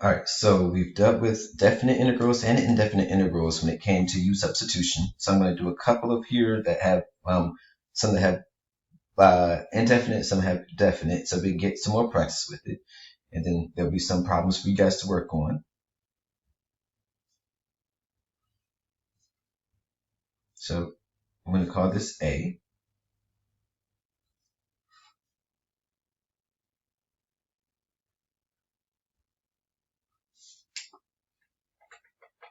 All right, so we've dealt with definite integrals and indefinite integrals when it came to U-substitution. So I'm going to do a couple of here that have some that have indefinite, some have definite, so we can get some more practice with it. And then there'll be some problems for you guys to work on. So I'm going to call this A.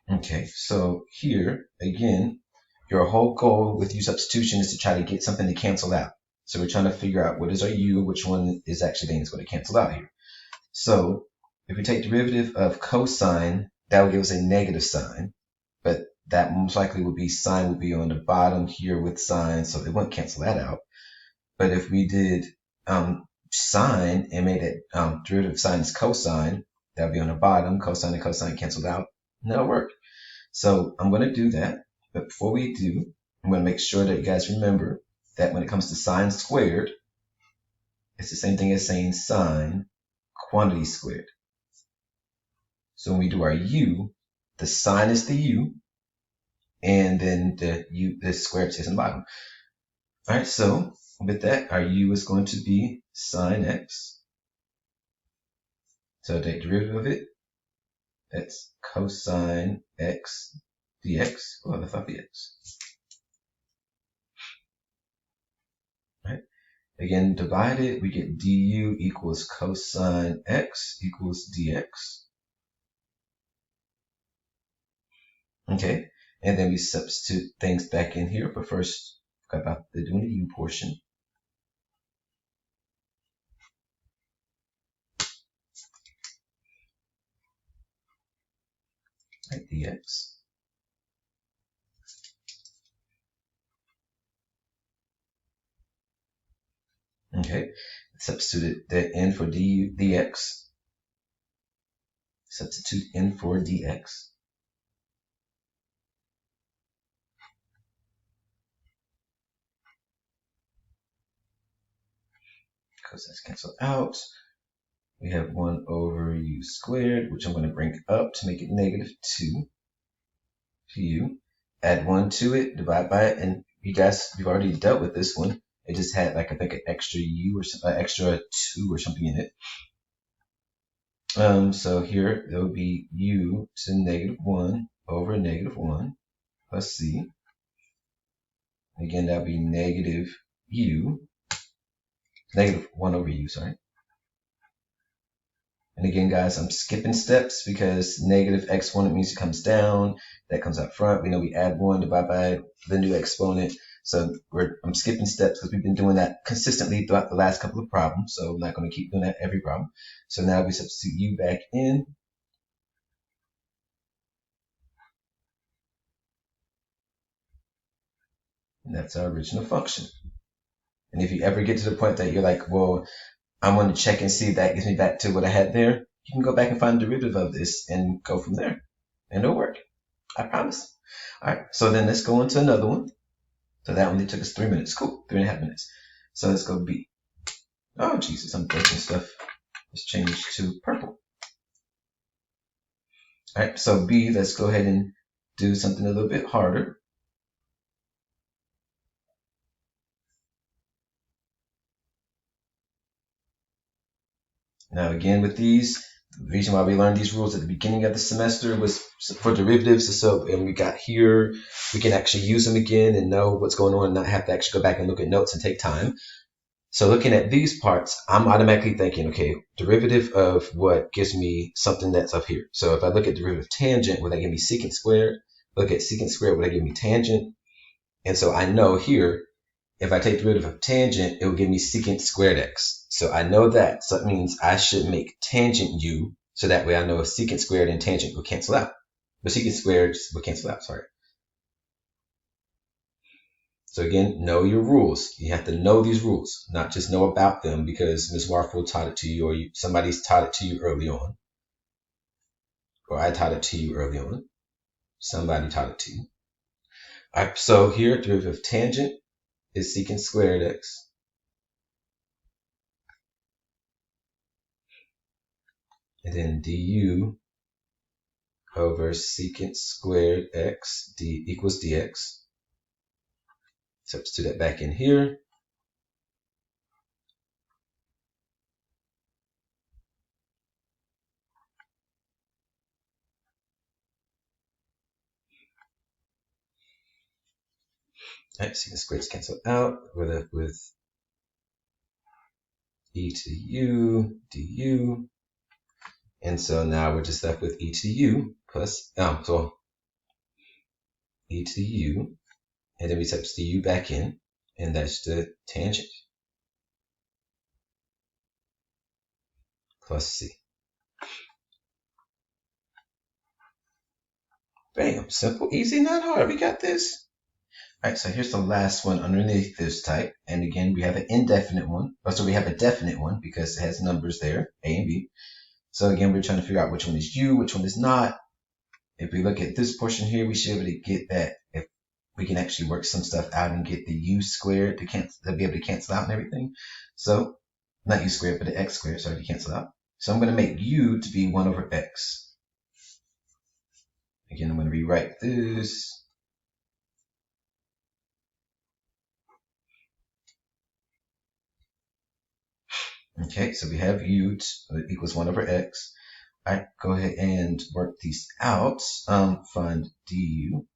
Okay, so here, again, your whole goal with U-substitution is to try to get something to cancel out. So we're trying to figure out what is our U, which one is actually being going to cancel out here. So if we take derivative of cosine, that will give us a negative sign, but that most likely would be sine would be on the bottom here with sine, so it won't cancel that out. But if we did sine and made it derivative of sine is cosine, that would be on the bottom, cosine and cosine canceled out, and that'll work. So I'm going to do that, but before we do, I'm going to make sure that you guys remember that when it comes to sine squared, it's the same thing as saying sine quantity squared. So when we do our U, the sine is the U, and then the squared stays on the bottom. All right, so with that, our U is going to be sine x. So take derivative of it. That's cosine x dx. Oh, I left out the x. All right. Again, divide it, we get du equals cosine x equals dx. Okay, and then we substitute things back in here, but first, forgot about doing the u portion. Right, dx. Okay, substitute the n for du dx. Substitute n for dx. Cosines cancel out. We have 1 over u squared, which I'm going to bring up to make it negative 2 to u. Add 1 to it, divide by it, and you guys, you've already dealt with this one. It just had like, I think, an extra u or extra 2 or something in it. So here there will be u to negative 1 over negative 1 plus c. Again, that would be negative u, negative 1 over u, sorry. And again, guys, I'm skipping steps because negative x1, it means it comes down. That comes out front. We know we add 1, divide by the new exponent. So I'm skipping steps because we've been doing that consistently throughout the last couple of problems. So I'm not going to keep doing that every problem. So now we substitute u back in. And that's our original function. And if you ever get to the point that you're like, well, I want to check and see if that gets me back to what I had there, you can go back and find the derivative of this and go from there. And it'll work. I promise. All right, so then let's go on to another one. So that one, it took us 3 minutes. Cool, 3.5 minutes. So let's go B. Oh, Jesus, I'm breaking stuff. Let's change to purple. All right, so B, let's go ahead and do something a little bit harder. Now, again, with these, the reason why we learned these rules at the beginning of the semester was for derivatives. So, and we got here, we can actually use them again and know what's going on and not have to actually go back and look at notes and take time. So looking at these parts, I'm automatically thinking, okay, derivative of what gives me something that's up here. So if I look at derivative of tangent, will that give me secant squared? Look at secant squared, will that give me tangent? And so I know here, if I take derivative of tangent, it will give me secant squared x. So I know that. So that means I should make tangent u, so that way I know if secant squared and tangent will cancel out. But secant squared will cancel out, sorry. So again, know your rules. You have to know these rules, not just know about them because Ms. Warfel taught it to you or somebody's taught it to you early on. Or I taught it to you early on. Somebody taught it to you. All right, so here, derivative of tangent is secant squared x. and then du over secant squared x d equals dx. Substitute that back in here. All right, secant squareds cancel out. We're left with e to the u du. And so now we're just left with e to the u plus, so e to the u, and then we substitute the u back in, and that's the tangent plus c. Bam, simple, easy, not hard. We got this. All right, so here's the last one underneath this type. And again, we have an indefinite one. So we have a definite one because it has numbers there, a and b. So again, we're trying to figure out which one is u, which one is not. If we look at this portion here, we should be able to get that if we can actually work some stuff out and get the u squared to be able to cancel out and everything. So not u squared, but the x squared, sorry, to cancel out. So I'm going to make u to be 1 over x. Again, I'm going to rewrite this. Okay, so we have u equals 1 over x. All right, go ahead and work these out. Find du.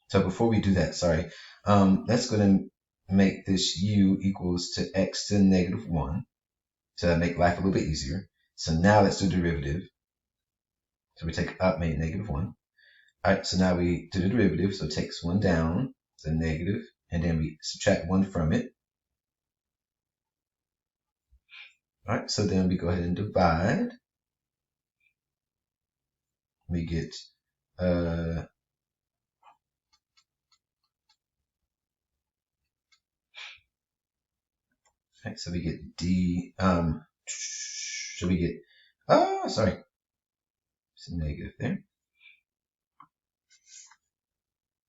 So before we do that, sorry, let's go ahead and make this u equals to x to negative 1 to make life a little bit easier. So now let's do derivative. So we take up, made negative 1. All right, so now we do the derivative. So it takes 1 down, so negative, and then we subtract 1 from it. All right, so then we go ahead and divide. We get right, so we get d so we get sorry, it's a negative there.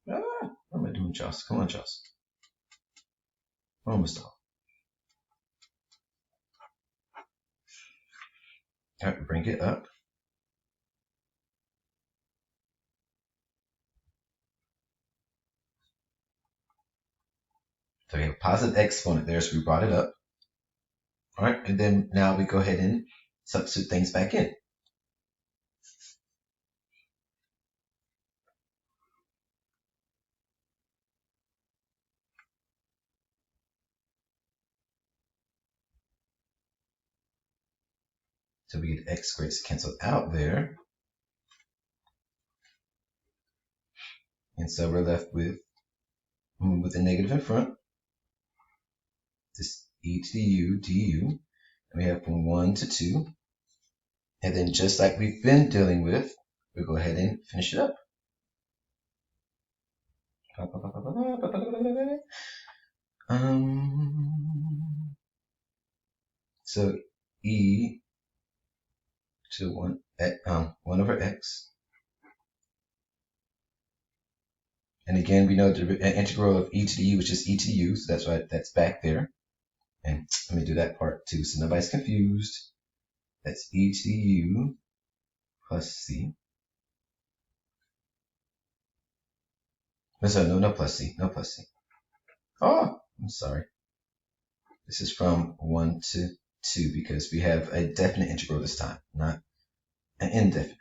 What am I doing, Charles? Come on, Charles. Almost all. All right, bring it up. So we have a positive exponent there, so we brought it up. All right, and then now we go ahead and substitute things back in. So we get x squared canceled out there. And so we're left with a negative in front, this e to the u du, and we have from 1 to 2. And then just like we've been dealing with, we'll go ahead and finish it up. So e to 1 over x. And again, we know the integral of e to the u, which is e to the u, so that's why that's back there. And let me do that part too, so nobody's confused. That's e to the u plus c. No plus c, no plus c. Oh, I'm sorry. This is from 1 to 2 because we have a definite integral this time, not an indefinite.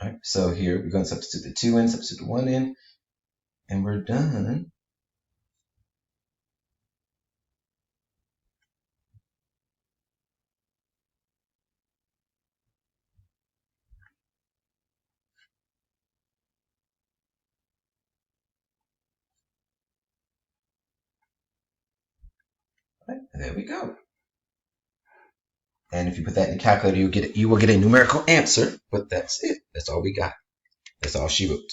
All right, so here we're going to substitute the 2 in, substitute the 1 in, and we're done. All right, there we go. And if you put that in the calculator, you will get a numerical answer, but that's it. That's all we got. That's all she wrote.